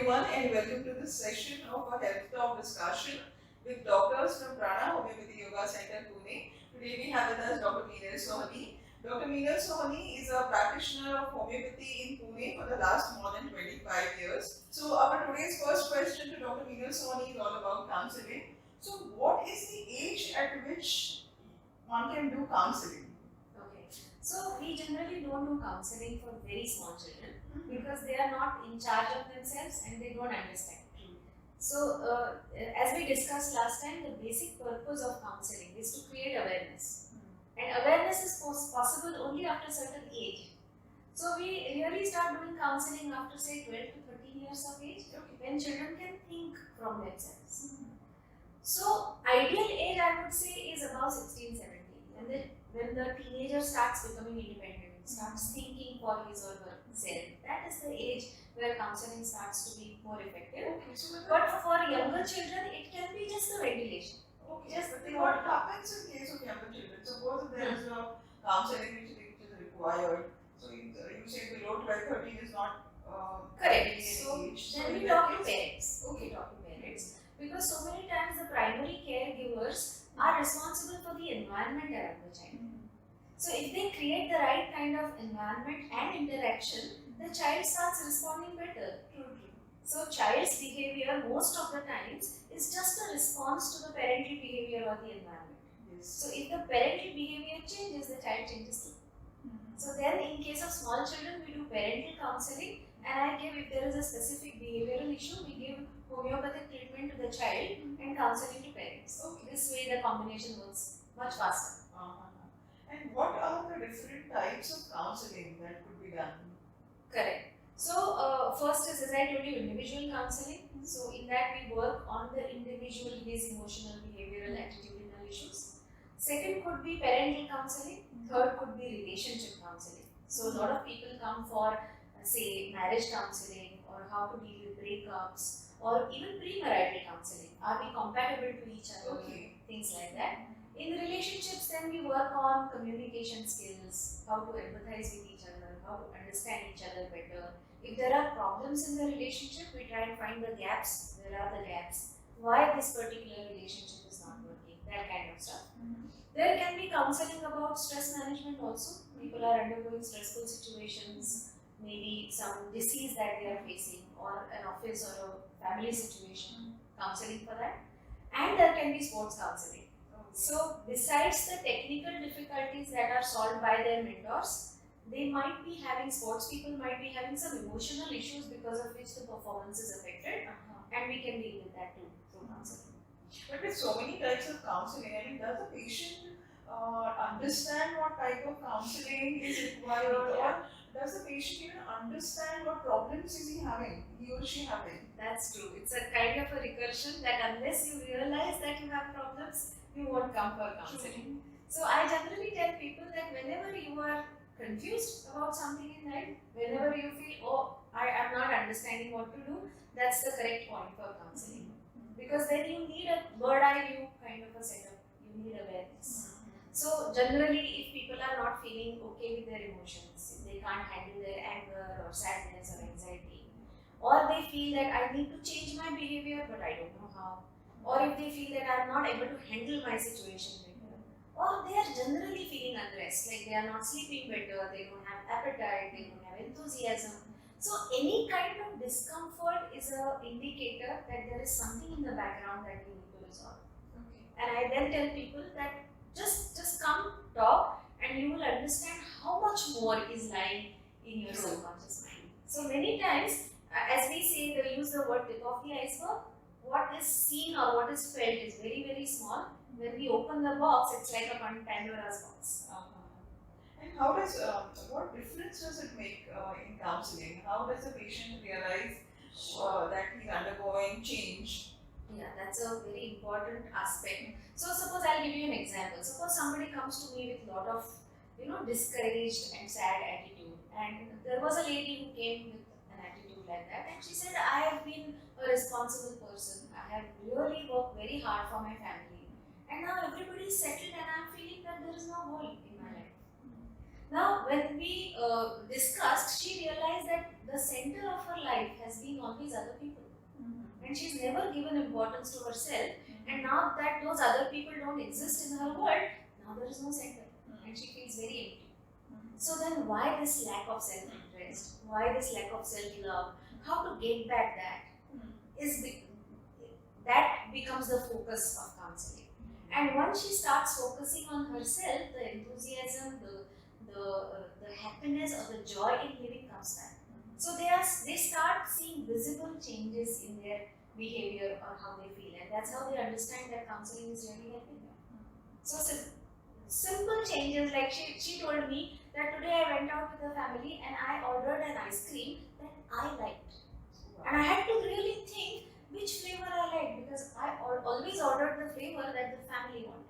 everyone and welcome to this session of a health talk discussion with doctors from Prana Homeopathy Yoga Center, Pune. Today we have with us Dr. Meenal Sohani. Dr. Meenal Sohani is a practitioner of homeopathy in Pune for the last more than 25 years. So our today's first question to Dr. Meenal Sohani is all about counseling. So what is the age at which one can do counseling? Okay, so we generally don't do counseling for very small children because they are not in charge of themselves and they don't understand. So, as we discussed last time, the basic purpose of counseling is to create awareness, and awareness is possible only after a certain age. So, we really start doing counseling after say 12 to 13 years of age, when children can think from themselves. So, ideal age I would say is about 16, 17, when the teenager starts becoming independent, starts thinking for his or herself. That is the age where counseling starts to be more effective. But for younger children, it can be just the ventilation. Just what happens in case of younger children? Suppose there is a counseling which is required. So you say below 12, 13 is not correct. So then we talk to parents. Okay, talk to parents. Because so many times the primary caregivers are responsible for the environment around the child. So if they create the right kind of environment and interaction, the child starts responding better. So child's behavior most of the times is just a response to the parental behavior or the environment. So if the parental behavior changes, the child changes too. So then in case of small children, we do parental counseling, and I give, if there is a specific behavioral issue, we give homeopathic treatment to the child and counseling to parents. This way the combination works much faster. And what are the different types of counseling that could be done? Correct. So first is, as I told you, individual counseling. So in that we work on the individual, his emotional, behavioral, attitudinal issues. Second could be parental counseling. Third could be relationship counseling. So a lot of people come for say marriage counseling or how to deal with breakups or even pre-marital counseling. Are we compatible to each other? Things like that. In relationships, then we work on communication skills, how to empathize with each other, how to understand each other better. If there are problems in the relationship, we try and find the gaps. Where are the gaps? Why this particular relationship is not working? That kind of stuff. There can be counseling about stress management also. People are undergoing stressful situations, maybe some disease that they are facing, or an office or a family situation. Counseling for that. And there can be sports counseling. So, besides the technical difficulties that are solved by their mentors, they might be having, sports people might be having some emotional issues because of which the performance is affected, and we can deal with that too through counseling. But with so many types of counseling, I mean, does the patient understand what type of counseling is required, or does the patient even understand what problems is he having, he or she having? That's true. It's a kind of a recursion that unless you realize that you have problems, you won't come for counseling. So I generally tell people that whenever you are confused about something in life, whenever you feel, oh, I am not understanding what to do, that's the correct point for counseling. Because then you need a bird eye view kind of a setup. You need awareness. So generally, if people are not feeling okay with their emotions, if they can't handle their anger or sadness or anxiety, or they feel that I need to change my behavior but I don't know how, or if they feel that I am not able to handle my situation better, or they are generally feeling unrest, like they are not sleeping better, they don't have appetite, they don't have enthusiasm. So any kind of discomfort is an indicator that there is something in the background that we need to resolve. And I then tell people that just come talk and you will understand how much more is lying in your subconscious mind. So many times, as we say, they use the word tip of the iceberg. What is seen or what is felt is very, very small. When we open the box, it's like a Pandora's box. And how does, what difference does it make in counseling? How does the patient realize that he's undergoing change? Yeah, that's a very important aspect. So suppose I'll give you an example. Suppose somebody comes to me with a lot of, discouraged and sad attitude. And there was a lady who came with an attitude like that, and she said, I have been a responsible person. I have really worked very hard for my family. And now everybody is settled and I'm feeling that there is no goal in my life. Now, when we discussed, she realized that the center of her life has been always other people. and she's never given importance to herself. And now that those other people don't exist in her world, now there is no center, and she feels very empty. So then, why this lack of self-interest? Why this lack of self-love? How to get back that is that becomes the focus of counseling. And once she starts focusing on herself, the enthusiasm, the happiness or the joy in living comes back. So they start seeing visible changes in their behavior or how they feel, and that's how they understand that counseling is really helping them. So simple changes, like she told me that today I went out with the family and I ordered an ice cream that I liked, and I had to really think which flavor I liked, because I always ordered the flavor that the family wanted.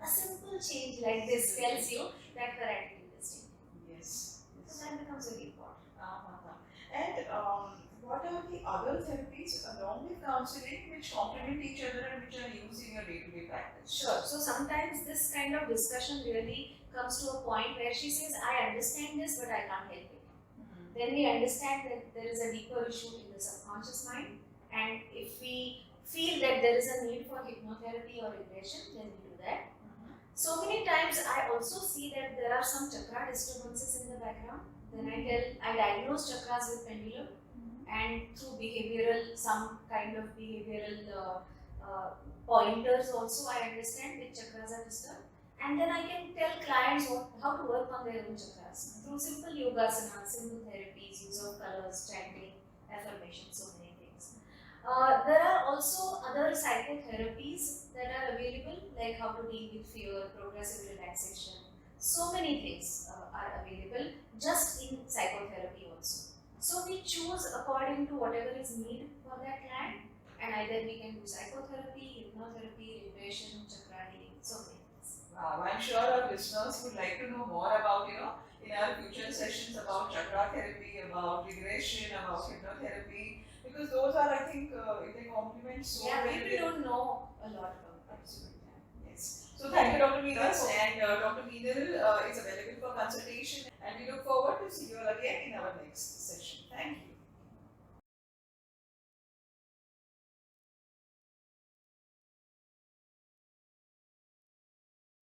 A simple change like this tells you that her attitude is changing. Yes. So that becomes very important. And what are the other therapies along with counseling which complement each other and which are used in your day-to-day practice? Sure. So sometimes this kind of discussion really comes to a point where she says, I understand this, but I can't help it. Then we understand that there is a deeper issue in the subconscious mind, and if we feel that there is a need for hypnotherapy or regression, then we do that. So many times I also see that there are some chakra disturbances in the background. Then I diagnose chakras with pendulum, and through some kind of behavioral pointers also I understand which chakras are disturbed. And then I can tell clients how to work on their own chakras through simple yogasanas, simple therapies, use of colors, chanting, affirmation, so many things. There are also other psychotherapies that are available, like how to deal with fear, progressive relaxation. So many things are available just in psychotherapy also. So we choose according to whatever is needed for that client, and either we can do psychotherapy, hypnotherapy, regression, chakra healing, so many things. Wow, I'm sure our listeners would like to know more about, in our future sessions about chakra therapy, about regression, about hypnotherapy, because those are, I think, they complement so Yeah, well. people don't know a lot about it. Absolutely. Yes. So thank you, Dr. Meenal, and Dr. Meenal is available for consultation, and we look forward to see you all again in our next session.